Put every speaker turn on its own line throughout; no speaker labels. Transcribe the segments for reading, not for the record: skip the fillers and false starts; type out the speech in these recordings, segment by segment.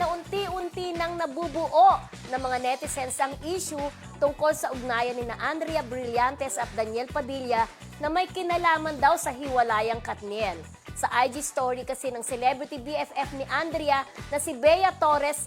na unti-unti nang nabubuo ng mga netizens ang issue tungkol sa ugnayan ni Andrea Brillantes at Daniel Padilla na may kinalaman daw sa hiwalayang Katniel. Sa IG story kasi ng celebrity BFF ni Andrea na si Bea Torres,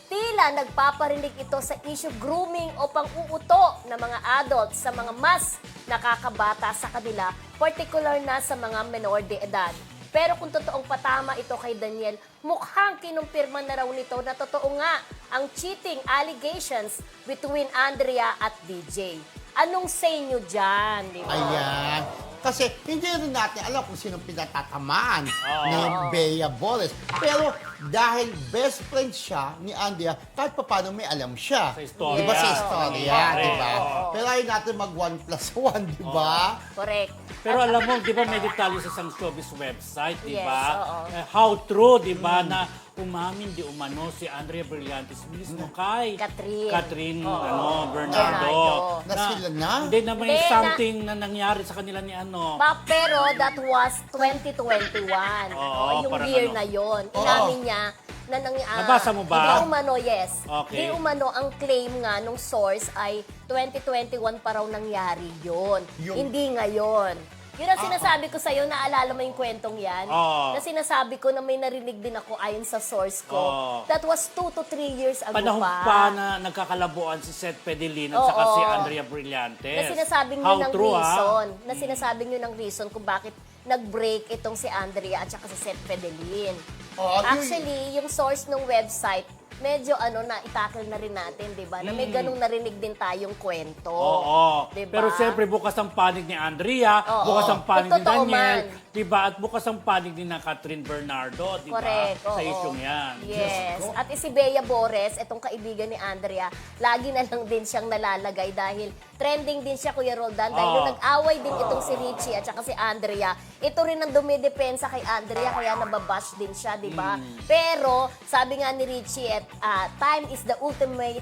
tila nagpaparinig ito sa issue grooming o pang-uuto ng mga adults sa mga mas nakakabata sa kanila, particular na sa mga menor de edad. Pero kung totoong patama ito kay Daniel, mukhang kinumpirma na raw nito na totoo nga ang cheating allegations between Andrea at DJ. Anong say nyo dyan, di ba?
Ayan. Kasi hindi rin natin alam kung sino pinatatamaan ni Bea Torres. Pero dahil best friend siya ni Andrea, kahit paano may alam siya.
Sa istorya.
Di ba sa istorya,
Yeah.
di ba?
Oo.
Pero ayaw natin mag 1+1, di ba?
Correct.
Pero alam mo, di ba may detalye sa isang showbiz website, di
Yes,
ba?
oo.
How true, di ba, na umamin di umano si Andrea Brillantes mismo kay
Catherine. Oo.
Bernardo.
Na sila na?
Hindi na may
Hindi,
something na nangyari sa kanila ni ano.
Pero that was 2021.
Oo,
Yung
parang
year
ano.
na yon. Inamin niya na
Nabasa mo ba?
Hindi umano, yes.
Okay.
Hindi umano, ang claim nga nung source ay 2021 pa raw nangyari yon. Hindi ngayon. Yun ang sinasabi ko sa'yo, naalala mo yung kwentong yan?
Oo.
Na sinasabi ko na may narinig din ako ayon sa source ko.
Oo.
That was 2 to 3 years ago
Panahon
pa.
pa na nagkakalabuan si Seth Pedelin at
Oo.
saka si Andrea Brillantes.
Na sinasabing
How
nyo ng
true,
reason. Na sinasabing nyo ng reason kung bakit nag-break itong si Andrea at saka si Seth Pedelin.
Oo,
Actually, yung source ng website, medyo na itakil na rin natin, di ba? Na may ganung narinig din tayong kwento.
Oo.
Di ba?
Pero siyempre bukas ang panig ni Andrea,
Oo.
bukas ang panig
Kung
ni
totoo
Daniel,
man.
di ba? At bukas ang panig din ng Catherine Bernardo, di ba?
Correct,
Sa
oo.
isyong yan.
Yes. At si Bea Torres, itong kaibigan ni Andrea, lagi na lang din siyang nalalagay dahil trending din siya, Kuya Roldan, dahil nung nag-away din itong si Richie at saka si Andrea, ito rin ang dumidepensa kay Andrea, kaya nababash din siya, di ba? Pero, sabi nga ni Richie, time is the ultimate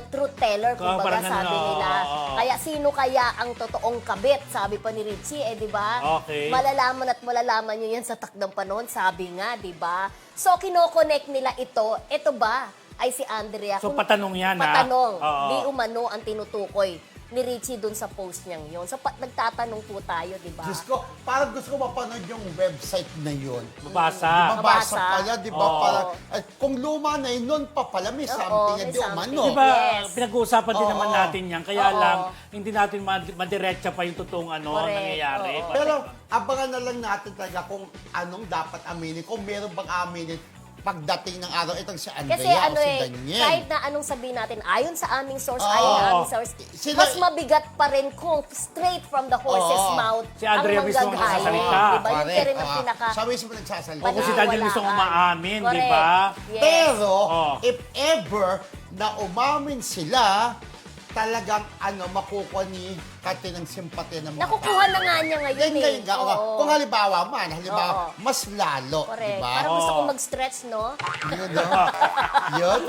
truth teller, kumbaga
Parang
sabi nila. Kaya sino kaya ang totoong kabit, sabi pa ni Richie, di ba?
Okay.
Malalaman at malalaman nyo yan sa takdang panahon, sabi nga, di ba? So, kino-connect nila ito ba ay si Andrea?
So, patanong yan, ha?
Patanong.
Oo.
Di umano ang tinutukoy ni Richie dun sa post niyang yun. So, nagtatanong po tayo, di ba?
Diyos ko, parang gusto ko mapanood yung website na yun.
Mabasa.
Mabasa
Mabasa.
pala, di ba?
Oo.
Parang, kung luma na yun, noon pa pala may something na
may
di
something.
umano.
Di ba,
Yes.
pinag-uusapan din
Oo.
naman natin yan. Kaya
Oo.
lang, hindi natin madiretsa pa yung totoong
Correct.
nangyayari.
Oo.
Pero abangan na lang natin talaga kung anong dapat aminin, kung meron bang aminin pagdating ng araw itong si Andrea
Kasi
o si Daniel.
kahit na anong sabihin natin, ayon sa aming source,
Oo.
ayon sa aming source,
Sila-
mas mabigat pa rin kung straight from the horse's
Oo.
mouth
Si Andrea
ang
mismo ang
manggagaling.
nagsasalita.
Diba? Yun
Correct.
pa rin ang pinaka...
Siya mismo nagsasalita.
O kung si Daniel
Wala
mismo
ka.
umaamin, di
Correct.
ba?
Yes.
Pero,
Oo.
if ever na umamin sila, talagang makukuha ni Catherine ng simpatya ng mga
Nakukuha na nga niya ngayon
Yan,
Oo.
Kung halimbawa
Oo.
mas lalo,
Correct.
di ba?
Parang gusto
Oo.
ko mag-stretch, no?
Yun, no? Yun.